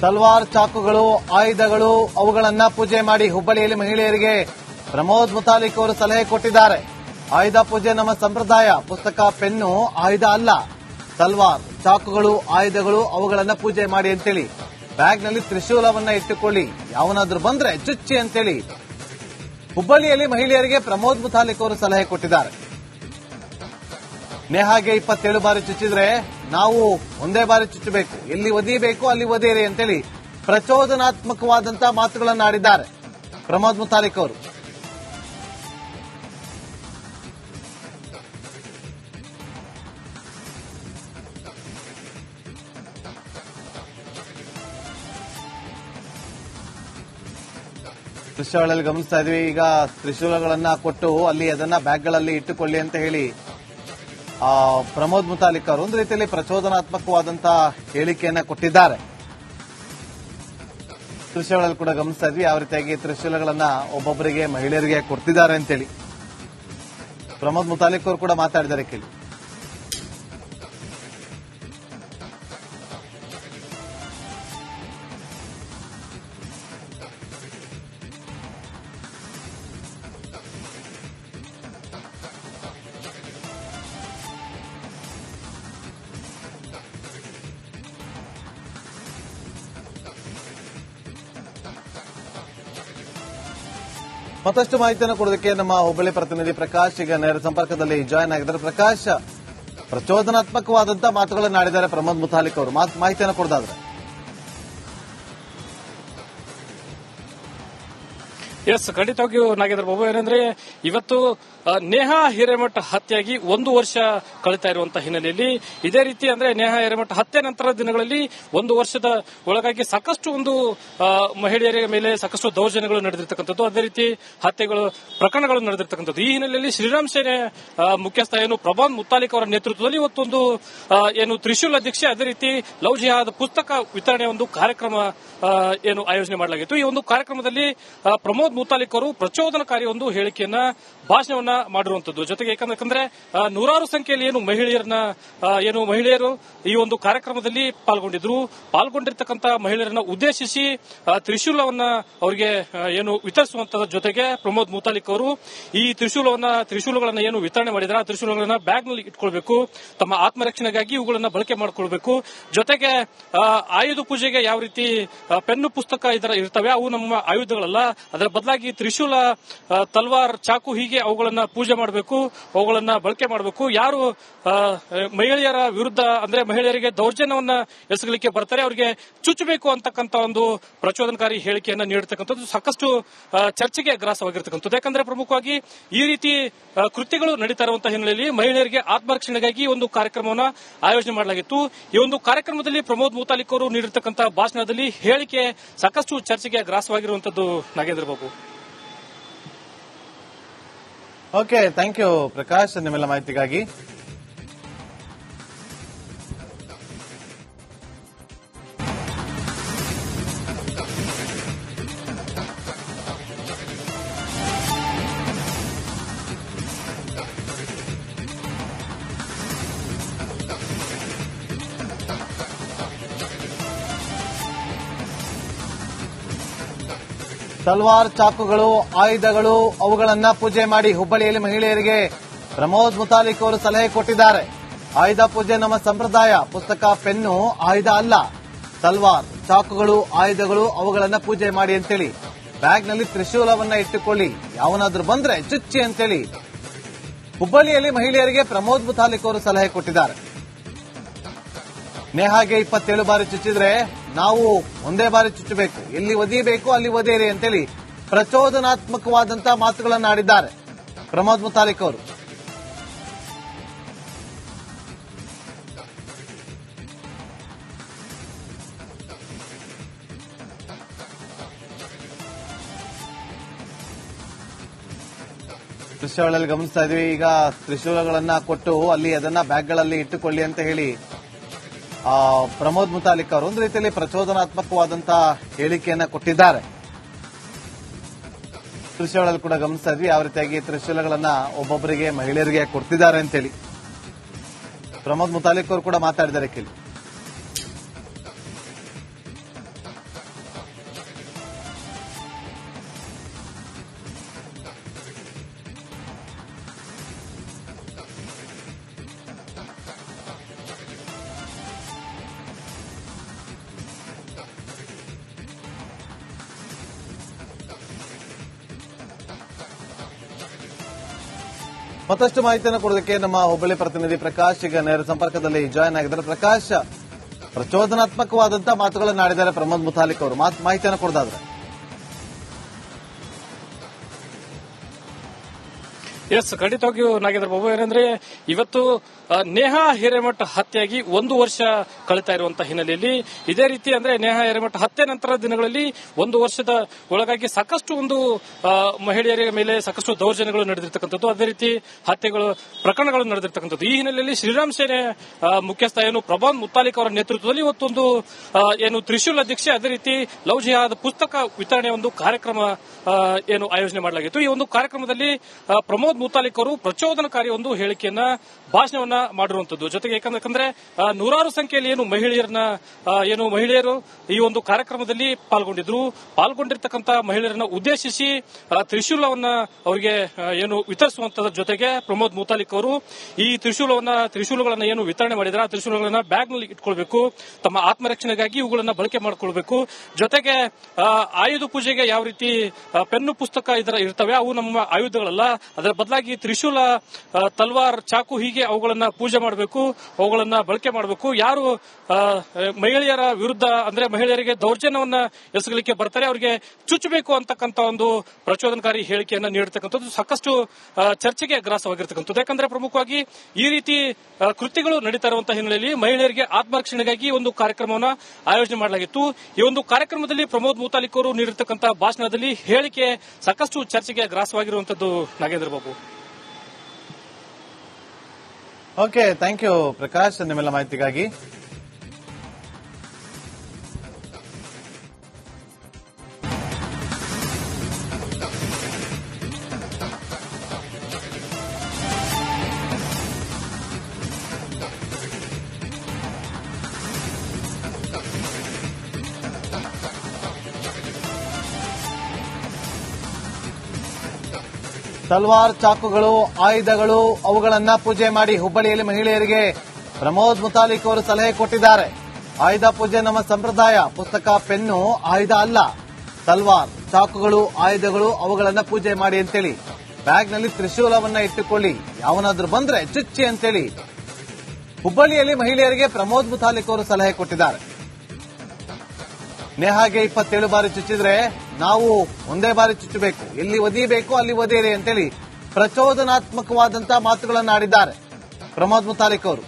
ತಲ್ವಾರ್, ಚಾಕುಗಳು, ಆಯುಧಗಳು ಅವುಗಳನ್ನ ಪೂಜೆ ಮಾಡಿ ಹುಬ್ಬಳ್ಳಿಯಲ್ಲಿ ಮಹಿಳೆಯರಿಗೆ ಪ್ರಮೋದ್ ಮುತಾಲಿಕ್ ಅವರು ಸಲಹೆ ಕೊಟ್ಟಿದ್ದಾರೆ. ಆಯುಧ ಪೂಜೆ ನಮ್ಮ ಸಂಪ್ರದಾಯ. ಪುಸ್ತಕ, ಪೆನ್ನು ಆಯುಧ ಅಲ್ಲ. ತಲ್ವಾರ್, ಚಾಕುಗಳು, ಆಯುಧಗಳು ಅವುಗಳನ್ನ ಪೂಜೆ ಮಾಡಿ ಅಂತೇಳಿ, ಬ್ಯಾಗ್ನಲ್ಲಿ ತ್ರಿಶೂಲವನ್ನ ಇಟ್ಟುಕೊಳ್ಳಿ, ಯಾವನಾದ್ರೂ ಬಂದ್ರೆ ಚುಚ್ಚಿ ಅಂತೇಳಿ ಹುಬ್ಬಳ್ಳಿಯಲ್ಲಿ ಮಹಿಳೆಯರಿಗೆ ಪ್ರಮೋದ್ ಮುತಾಲಿಕ್ ಅವರು ಸಲಹೆ ಕೊಟ್ಟಿದ್ದಾರೆ. ನೇಹಾಗೆ 27 ಬಾರಿ ಚುಚ್ಚಿದ್ರೆ ನಾವು ಒಂದೇ ಬಾರಿ ಚುಚ್ಚಬೇಕು, ಎಲ್ಲಿ ಒದಿಯಬೇಕು ಅಲ್ಲಿ ಒದೆಯಿರಿ ಅಂತೇಳಿ ಪ್ರಚೋದನಾತ್ಮಕವಾದಂತಹ ಮಾತುಗಳನ್ನು ಆಡಿದ್ದಾರೆ ಪ್ರಮೋದ್ ಮುತಾಲಿಕ್ ಅವರು. ದೃಶ್ಯಾವಳಿಯಲ್ಲಿ ಗಮನಿಸ್ತಾ ಇದ್ವಿ. ಈಗ ತ್ರಿಶೂಲಗಳನ್ನ ಕೊಟ್ಟು ಅಲ್ಲಿ ಅದನ್ನ ಬ್ಯಾಗ್ಗಳಲ್ಲಿ ಇಟ್ಟುಕೊಳ್ಳಿ ಅಂತ ಹೇಳಿ ಪ್ರಮೋದ್ ಮುತಾಲಿಕ್ ಅವರು ಒಂದು ರೀತಿಯಲ್ಲಿ ಪ್ರಚೋದನಾತ್ಮಕವಾದಂತಹ ಹೇಳಿಕೆಯನ್ನ ಕೊಟ್ಟಿದ್ದಾರೆ. ದೃಶ್ಯಗಳಲ್ಲಿ ಕೂಡ ಗಮನಿಸ್ತಾ ಇದ್ವಿ ಯಾವ ರೀತಿಯಾಗಿ ತ್ರಿಶೂಲಗಳನ್ನ ಒಬ್ಬೊಬ್ಬರಿಗೆ ಮಹಿಳೆಯರಿಗೆ ಕೊಡ್ತಿದ್ದಾರೆ ಅಂತೇಳಿ. ಪ್ರಮೋದ್ ಮುತಾಲಿಕ್ ಅವರು ಕೂಡ ಮಾತಾಡಿದ್ದಾರೆ ಕೇಳಿ. ಮತ್ತಷ್ಟು ಮಾಹಿತಿಯನ್ನು ಕೊಡೋದಕ್ಕೆ ನಮ್ಮ ಹುಬ್ಬಳ್ಳಿ ಪ್ರತಿನಿಧಿ ಪ್ರಕಾಶ್ ಈಗ ನೇರ ಸಂಪರ್ಕದಲ್ಲಿ ಜಾಯ್ನ್ ಆಗಿದ್ದಾರೆ. ಪ್ರಕಾಶ್, ಪ್ರಚೋದನಾತ್ಮಕವಾದಂತಹ ಮಾತುಗಳನ್ನು ಆಡಿದ್ದಾರೆ ಪ್ರಮೋದ್ ಮುತಾಲಿಕ್ ಅವರು, ಮಾಹಿತಿಯನ್ನು ಕೊಡೋದಾದ್ರೆ. ಎಸ್, ಖಂಡಿತವಾಗಿಯೂ ನಾಗೇಂದ್ರ ಬಾಬು. ಏನಂದ್ರೆ ಇವತ್ತು ನೇಹಾ ಹಿರೇಮಠ ಹತ್ಯೆಯಾಗಿ 1 ವರ್ಷ ಕಳೀತಾ ಇರುವಂತಹ ಹಿನ್ನೆಲೆಯಲ್ಲಿ ಇದೇ ರೀತಿ ಅಂದ್ರೆ ನೇಹಾ ಹಿರೇಮಠ ಹತ್ಯೆ ನಂತರದ ದಿನಗಳಲ್ಲಿ 1 ವರ್ಷದ ಒಳಗಾಗಿ ಸಾಕಷ್ಟು ಮಹಿಳೆಯರ ಮೇಲೆ ಸಾಕಷ್ಟು ದೌರ್ಜನ್ಯಗಳು ನಡೆದಿರ್ತಕ್ಕಂಥದ್ದು, ಅದೇ ರೀತಿ ಹತ್ಯೆಗಳು ಪ್ರಕರಣಗಳು ನಡೆದಿರ್ತಕ್ಕಂಥದ್ದು. ಈ ಹಿನ್ನೆಲೆಯಲ್ಲಿ ಶ್ರೀರಾಮ್ ಸೇನೆ ಮುಖ್ಯಸ್ಥ ಪ್ರಮೋದ್ ಮುತಾಲಿಕ್ ಅವರ ನೇತೃತ್ವದಲ್ಲಿ ಇವತ್ತೊಂದು ತ್ರಿಶೂಲ್ ಅಧ್ಯಕ್ಷೆ, ಅದೇ ರೀತಿ ಲವ್ ಜಿಹಾದ್ ಪುಸ್ತಕ ವಿತರಣೆ ಒಂದು ಕಾರ್ಯಕ್ರಮ ಆಯೋಜನೆ ಮಾಡಲಾಗಿತ್ತು. ಈ ಒಂದು ಕಾರ್ಯಕ್ರಮದಲ್ಲಿ ಪ್ರಮೋದ್ ಮುತಾಲಿಕ್ ಅವರು ಪ್ರಚೋದನಕಾರಿ ಒಂದು ಹೇಳಿಕೆಯನ್ನ, ಭಾಷಣವನ್ನ ಮಾಡಿರುವಂತದ್ದು. ಜೊತೆಗೆ ಯಾಕಂದ್ರೆ ನೂರಾರು ಸಂಖ್ಯೆಯಲ್ಲಿ ಮಹಿಳೆಯರು ಈ ಒಂದು ಕಾರ್ಯಕ್ರಮದಲ್ಲಿ ಪಾಲ್ಗೊಂಡಿರ್ತಕ್ಕಂಥ ಮಹಿಳೆಯರನ್ನ ಉದ್ದೇಶಿಸಿ ತ್ರಿಶೂಲವನ್ನ ಅವರಿಗೆ ವಿತರಿಸುವಂತದ ಜೊತೆಗೆ ಪ್ರಮೋದ್ ಮುತಾಲಿಕ್ ಅವರು ಈ ತ್ರಿಶೂಲಗಳನ್ನ ವಿತರಣೆ ಮಾಡಿದ್ದಾರೆ. ಆ ತ್ರಿಶೂಲಗಳನ್ನ ಬ್ಯಾಗ್ ನಲ್ಲಿ ಇಟ್ಕೊಳ್ಬೇಕು, ತಮ್ಮ ಆತ್ಮರಕ್ಷಣೆಗಾಗಿ ಇವುಗಳನ್ನ ಬಳಕೆ ಮಾಡಿಕೊಳ್ಬೇಕು. ಜೊತೆಗೆ ಆಯುಧ ಪೂಜೆಗೆ ಯಾವ ರೀತಿ ಪೆನ್ನು, ಪುಸ್ತಕ ಇರ್ತವೆ, ಅವು ನಮ್ಮ ಆಯುಧಗಳಲ್ಲ, ಅದರ ಬದಲಾಗಿ ತ್ರಿಶೂಲ, ತಲ್ವಾರ್, ಚಾಕು ಹೀಗೆ ಅವುಗಳನ್ನ ಪೂಜೆ ಮಾಡಬೇಕು, ಅವುಗಳನ್ನ ಬಳಕೆ ಮಾಡಬೇಕು. ಯಾರು ಮಹಿಳೆಯರ ವಿರುದ್ಧ ಅಂದ್ರೆ ಮಹಿಳೆಯರಿಗೆ ದೌರ್ಜನ್ಯವನ್ನ ಎಸಗಲಿಕ್ಕೆ ಬರ್ತಾರೆ ಅವರಿಗೆ ಚುಚ್ಚಬೇಕು ಅಂತಕ್ಕಂಥ ಒಂದು ಪ್ರಚೋದನಕಾರಿ ಹೇಳಿಕೆಯನ್ನ ನೀಡತಕ್ಕಂಥದ್ದು ಸಾಕಷ್ಟು ಚರ್ಚೆಗೆ ಗ್ರಾಸವಾಗಿರ್ತಕ್ಕಂಥದ್ದು. ಯಾಕಂದ್ರೆ ಪ್ರಮುಖವಾಗಿ ಈ ರೀತಿ ಕೃತ್ಯಗಳು ನಡೀತಾ ಇರುವಂತಹ ಹಿನ್ನೆಲೆಯಲ್ಲಿ ಮಹಿಳೆಯರಿಗೆ ಆತ್ಮರಕ್ಷಣೆಗಾಗಿ ಒಂದು ಕಾರ್ಯಕ್ರಮವನ್ನು ಆಯೋಜನೆ ಮಾಡಲಾಗಿತ್ತು. ಈ ಒಂದು ಕಾರ್ಯಕ್ರಮದಲ್ಲಿ ಪ್ರಮೋದ್ ಮುತಾಲಿಕ್ ಅವರು ನೀಡಿರ್ತಕ್ಕಂಥ ಭಾಷಣದಲ್ಲಿ ಹೇಳಿಕೆ ಸಾಕಷ್ಟು ಚರ್ಚೆಗೆ ಗ್ರಾಸವಾಗಿರುವಂತದ್ದು. Nagendra Babu. Okay, thank you Prakash ನಿಮ್ಮೆಲ್ಲ ಮಾಹಿತಿಗಾಗಿ. ತಲ್ವಾರ್, ಚಾಕುಗಳು, ಆಯುಧಗಳು ಅವುಗಳನ್ನ ಪೂಜೆ ಮಾಡಿ ಹುಬ್ಬಳ್ಳಿಯಲ್ಲಿ ಮಹಿಳೆಯರಿಗೆ ಪ್ರಮೋದ್ ಮುತಾಲಿಕ್ ಅವರು ಸಲಹೆ ಕೊಟ್ಟಿದ್ದಾರೆ. ಆಯುಧ ಪೂಜೆ ನಮ್ಮ ಸಂಪ್ರದಾಯ. ಪುಸ್ತಕ, ಪೆನ್ನು ಆಯುಧ ಅಲ್ಲ. ತಲ್ವಾರ್, ಚಾಕುಗಳು, ಆಯುಧಗಳು ಅವುಗಳನ್ನ ಪೂಜೆ ಮಾಡಿ ಅಂತೇಳಿ, ಬ್ಯಾಗ್ನಲ್ಲಿ ತ್ರಿಶೂಲವನ್ನ ಇಟ್ಟುಕೊಳ್ಳಿ, ಯಾವನಾದ್ರೂ ಬಂದ್ರೆ ಚುಚ್ಚಿ ಅಂತೇಳಿ ಹುಬ್ಬಳ್ಳಿಯಲ್ಲಿ ಮಹಿಳೆಯರಿಗೆ ಪ್ರಮೋದ್ ಮುತಾಲಿಕ್ ಅವರು ಸಲಹೆ ಕೊಟ್ಟಿದ್ದಾರೆ. ನೇಹಾಗೆ 27 ಬಾರಿ ಚುಚ್ಚಿದ್ರೆ ನಾವು ಒಂದೇ ಬಾರಿ ಚುಚ್ಚಬೇಕು, ಎಲ್ಲಿ ಒದಿಯಬೇಕು ಅಲ್ಲಿ ಒದೆಯಿರಿ ಅಂತೇಳಿ ಪ್ರಚೋದನಾತ್ಮಕವಾದಂತಹ ಮಾತುಗಳನ್ನು ಆಡಿದ್ದಾರೆ ಪ್ರಮೋದ್ ಮುತಾಲಿಕ್ ಅವರು. ದೃಶ್ಯಾವಳಿಯಲ್ಲಿ ಗಮನಿಸ್ತಾ ಇದ್ವಿ. ಈಗ ತ್ರಿಶೂಲಗಳನ್ನ ಕೊಟ್ಟು ಅಲ್ಲಿ ಅದನ್ನ ಬ್ಯಾಗ್ಗಳಲ್ಲಿ ಇಟ್ಟುಕೊಳ್ಳಿ ಅಂತ ಹೇಳಿ ಪ್ರಮೋದ್ ಮುತಾಲಿಕ್ ಅವರು ಒಂದು ರೀತಿಯಲ್ಲಿ ಪ್ರಚೋದನಾತ್ಮಕವಾದಂತಹ ಹೇಳಿಕೆಯನ್ನ ಕೊಟ್ಟಿದ್ದಾರೆ. ದೃಶ್ಯಗಳಲ್ಲಿ ಕೂಡ ಗಮನಿಸ್ತಾ ಇದ್ವಿ ಯಾವ ರೀತಿಯಾಗಿ ತ್ರಿಶೂಲಗಳನ್ನ ಒಬ್ಬೊಬ್ಬರಿಗೆ ಮಹಿಳೆಯರಿಗೆ ಕೊಡ್ತಿದ್ದಾರೆ ಅಂತೇಳಿ. ಪ್ರಮೋದ್ ಮುತಾಲಿಕ್ ಅವರು ಕೂಡ ಮಾತಾಡಿದ್ದಾರೆ ಕೇಳಿ. ಮತ್ತಷ್ಟು ಮಾಹಿತಿಯನ್ನು ಕೊಡೋದಕ್ಕೆ ನಮ್ಮ ಹುಬ್ಬಳ್ಳಿ ಪ್ರತಿನಿಧಿ ಪ್ರಕಾಶ್ ಈಗ ನೇರ ಸಂಪರ್ಕದಲ್ಲಿ ಜಾಯ್ನ್ ಆಗಿದ್ದಾರೆ. ಪ್ರಕಾಶ್, ಪ್ರಚೋದನಾತ್ಮಕವಾದಂತಹ ಮಾತುಗಳನ್ನಾಡಿದ್ದಾರೆ ಪ್ರಮೋದ್ ಮುತಾಲಿಕ್ ಅವರು. ಮಾಹಿತಿಯನ್ನು ಕೊಡೋದಾದ್ರೆ ಎಸ್, ಖಂಡಿತವಾಗಿಯೂ ನಾಗೇಂದ್ರ ಬಾಬು. ಏನಂದ್ರೆ ಇವತ್ತು ನೇಹಾ ಹಿರೇಮಠ ಹತ್ಯೆಯಾಗಿ 1 ವರ್ಷ ಕಳೀತಾ ಇರುವಂತಹ ಹಿನ್ನೆಲೆಯಲ್ಲಿ ಇದೇ ರೀತಿ ಅಂದ್ರೆ ನೇಹಾ ಹಿರೇಮಠ ಹತ್ಯೆ ನಂತರ ದಿನಗಳಲ್ಲಿ 1 ವರ್ಷದ ಒಳಗಾಗಿ ಸಾಕಷ್ಟು ಮಹಿಳೆಯರ ಮೇಲೆ ಸಾಕಷ್ಟು ದೌರ್ಜನ್ಯಗಳು ನಡೆದಿರ್ತಕ್ಕಂಥದ್ದು, ಅದೇ ರೀತಿ ಹತ್ಯೆಗಳು ಪ್ರಕರಣಗಳು ನಡೆದಿರ್ತಕ್ಕಂಥದ್ದು. ಈ ಹಿನ್ನೆಲೆಯಲ್ಲಿ ಶ್ರೀರಾಮ್ ಸೇನೆ ಮುಖ್ಯಸ್ಥ ಪ್ರಮೋದ್ ಮುತಾಲಿಕ್ ಅವರ ನೇತೃತ್ವದಲ್ಲಿ ಇವತ್ತೊಂದು ತ್ರಿಶೂಲ್ ಅಧ್ಯಕ್ಷೆ, ಅದೇ ರೀತಿ ಲವ್ ಜಿಹಾದ್ ಪುಸ್ತಕ ವಿತರಣೆ ಕಾರ್ಯಕ್ರಮ ಆಯೋಜನೆ ಮಾಡಲಾಗಿತ್ತು. ಈ ಒಂದು ಕಾರ್ಯಕ್ರಮದಲ್ಲಿ ಪ್ರಮೋದ್ ಮುತಾಲಿಕ್ ಅವರು ಪ್ರಚೋದನಕಾರಿ ಹೇಳಿಕೆಯನ್ನ ಭಾಷಣವನ್ನ ಮಾಡಿರುವಂತದ್ದು. ಜೊತೆಗೆ ಯಾಕಂದ್ರೆ ನೂರಾರು ಸಂಖ್ಯೆಯಲ್ಲಿ ಮಹಿಳೆಯರು ಈ ಒಂದು ಕಾರ್ಯಕ್ರಮದಲ್ಲಿ ಪಾಲ್ಗೊಂಡಿರ್ತಕ್ಕಂಥ ಮಹಿಳೆಯರನ್ನ ಉದ್ದೇಶಿಸಿ ತ್ರಿಶೂಲವನ್ನ ಅವರಿಗೆ ವಿತರಿಸುವಂತದ್ರ ಜೊತೆಗೆ ಪ್ರಮೋದ್ ಮುತಾಲಿಕ್ ಅವರು ಈ ತ್ರಿಶೂಲಗಳನ್ನ ವಿತರಣೆ ಮಾಡಿದ್ರೆ ಆ ತ್ರಿಶೂಲಗಳನ್ನ ಬ್ಯಾಗ್ ನಲ್ಲಿ ಇಟ್ಕೊಳ್ಬೇಕು, ತಮ್ಮ ಆತ್ಮರಕ್ಷಣೆಗಾಗಿ ಇವುಗಳನ್ನ ಬಳಕೆ ಮಾಡಿಕೊಳ್ಬೇಕು. ಜೊತೆಗೆ ಆಯುಧ ಪೂಜೆಗೆ ಯಾವ ರೀತಿ ಪೆನ್ನು ಪುಸ್ತಕ ಇರ್ತವೆ, ಅವು ನಮ್ಮ ಆಯುಧಗಳಲ್ಲ, ಅದರ ಬದಲಾಗಿ ತ್ರಿಶೂಲ, ತಲ್ವಾರ್, ಚಾಕು ಹೀಗೆ ಅವುಗಳನ್ನ ಪೂಜೆ ಮಾಡಬೇಕು, ಅವುಗಳನ್ನ ಬಳಕೆ ಮಾಡಬೇಕು. ಯಾರು ಮಹಿಳೆಯರ ವಿರುದ್ಧ ಅಂದ್ರೆ ಮಹಿಳೆಯರಿಗೆ ದೌರ್ಜನ್ಯವನ್ನ ಎಸಗಲಿಕ್ಕೆ ಬರ್ತಾರೆ ಅವರಿಗೆ ಚುಚ್ಚಬೇಕು ಅಂತಕ್ಕಂಥ ಒಂದು ಪ್ರಚೋದನಕಾರಿ ಹೇಳಿಕೆಯನ್ನ ನೀಡಿರ್ತಕ್ಕಂಥದ್ದು ಸಾಕಷ್ಟು ಚರ್ಚೆಗೆ ಗ್ರಾಸವಾಗಿರ್ತಕ್ಕಂಥದ್ದು. ಯಾಕಂದ್ರೆ ಪ್ರಮುಖವಾಗಿ ಈ ರೀತಿ ಕೃತ್ಯಗಳು ನಡೀತಾ ಇರುವಂತಹ ಹಿನ್ನೆಲೆಯಲ್ಲಿ ಮಹಿಳೆಯರಿಗೆ ಆತ್ಮರಕ್ಷಣೆಗಾಗಿ ಒಂದು ಕಾರ್ಯಕ್ರಮವನ್ನು ಆಯೋಜನೆ ಮಾಡಲಾಗಿತ್ತು. ಈ ಒಂದು ಕಾರ್ಯಕ್ರಮದಲ್ಲಿ ಪ್ರಮೋದ್ ಮುತಾಲಿಕ್ ಅವರು ನೀಡಿರ್ತಕ್ಕಂಥ ಭಾಷಣದಲ್ಲಿ ಹೇಳಿಕೆ ಸಾಕಷ್ಟು ಚರ್ಚೆಗೆ ಗ್ರಾಸವಾಗಿರುವಂತದ್ದು. Nagendra Babu. Okay, thank you Prakash ನಿಮ್ಮೆಲ್ಲ ಮಾಹಿತಿಗಾಗಿ. ತಲ್ವಾರ್, ಚಾಕುಗಳು, ಆಯುಧಗಳು ಅವುಗಳನ್ನ ಪೂಜೆ ಮಾಡಿ ಹುಬ್ಬಳ್ಳಿಯಲ್ಲಿ ಮಹಿಳೆಯರಿಗೆ ಪ್ರಮೋದ್ ಮುತಾಲಿಕ್ ಅವರು ಸಲಹೆ ಕೊಟ್ಟಿದ್ದಾರೆ. ಆಯುಧ ಪೂಜೆ ನಮ್ಮ ಸಂಪ್ರದಾಯ, ಪುಸ್ತಕ, ಪೆನ್ನು ಆಯುಧ ಅಲ್ಲ. ತಲ್ವಾರ್, ಚಾಕುಗಳು, ಆಯುಧಗಳು ಅವುಗಳನ್ನ ಪೂಜೆ ಮಾಡಿ ಅಂತೇಳಿ, ಬ್ಯಾಗ್ನಲ್ಲಿ ತ್ರಿಶೂಲವನ್ನ ಇಟ್ಟುಕೊಳ್ಳಿ, ಯಾವನಾದ್ರೂ ಬಂದ್ರೆ ಚುಚ್ಚಿ ಅಂತೇಳಿ ಹುಬ್ಬಳ್ಳಿಯಲ್ಲಿ ಮಹಿಳೆಯರಿಗೆ ಪ್ರಮೋದ್ ಮುತಾಲಿಕ್ ಅವರು ಸಲಹೆ ಕೊಟ್ಟಿದ್ದಾರೆ. ನೇಹಾಗೆ 27 ಬಾರಿ ಚುಚ್ಚಿದ್ರೆ ನಾವು ಒಂದೇ ಬಾರಿ ಚುಚ್ಚಬೇಕು, ಎಲ್ಲಿ ಒದಿಬೇಕು ಅಲ್ಲಿ ಒದೆಯಿರಿ ಅಂತೇಳಿ ಪ್ರಚೋದನಾತ್ಮಕವಾದಂತಹ ಮಾತುಗಳನ್ನು ಆಡಿದ್ದಾರೆ ಪ್ರಮೋದ್ ಮುತಾಲಿಕ್ ಅವರು.